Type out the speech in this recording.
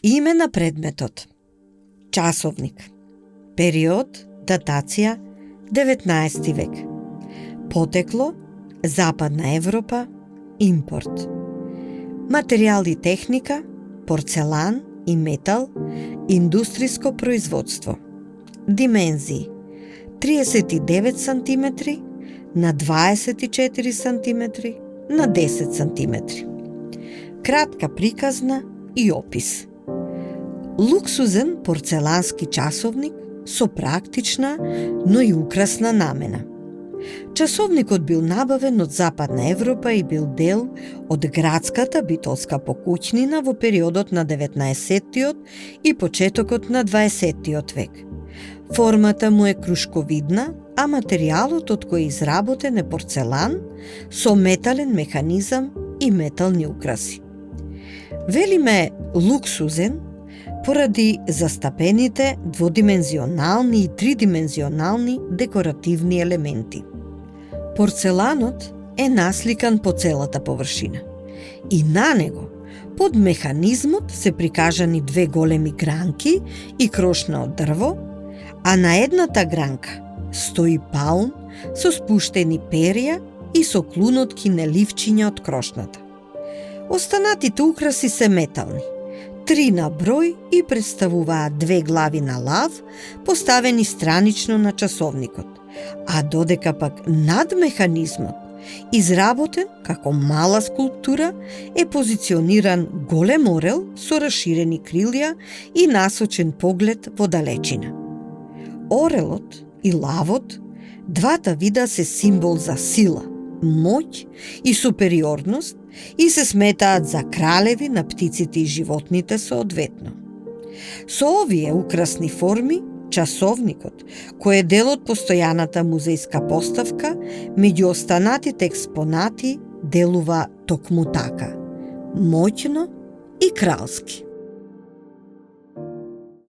Име на предметот. Часовник. Период, датација 19 век. Потекло Западна Европа, импорт. Материјал и техника, порцелан и метал, индустриско производство. Димензии 39 см на 24 см на 10 см. Кратка приказна и опис. Луксузен порцелански часовник со практична, но и украсна намена. Часовникот бил набавен од Западна Европа и бил дел од градската битолска покуќнина во периодот на 19-тиот и почетокот на 20-тиот век. Формата му е крушковидна, а материјалот од кој е изработен е порцелан со метален механизам и метални украси. Велиме луксузен поради застапените дводимензионални и тридимензионални декоративни елементи. Порцеланот е насликан по целата површина и на него под механизмот се прикажани две големи гранки и крошна од дрво, а на едната гранка стои паун со спуштени перја и со клунотки на ливчиња од крошната. Останатите украси се метални, 3 на број и представуваат две глави на лав поставени странично на часовникот, а додека пак над механизмот, изработен како мала скулптура, е позициониран голем орел со расширени крилја и насочен поглед во далечина. Орелот и лавот, двата вида се символ за сила, моќ и супериорност и се сметаат за кралеви на птиците и животните соодветно. Со овие украсни форми, часовникот, кој е дел од постојаната музејска поставка, меѓу останатите експонати делува токму така, моќно и кралски.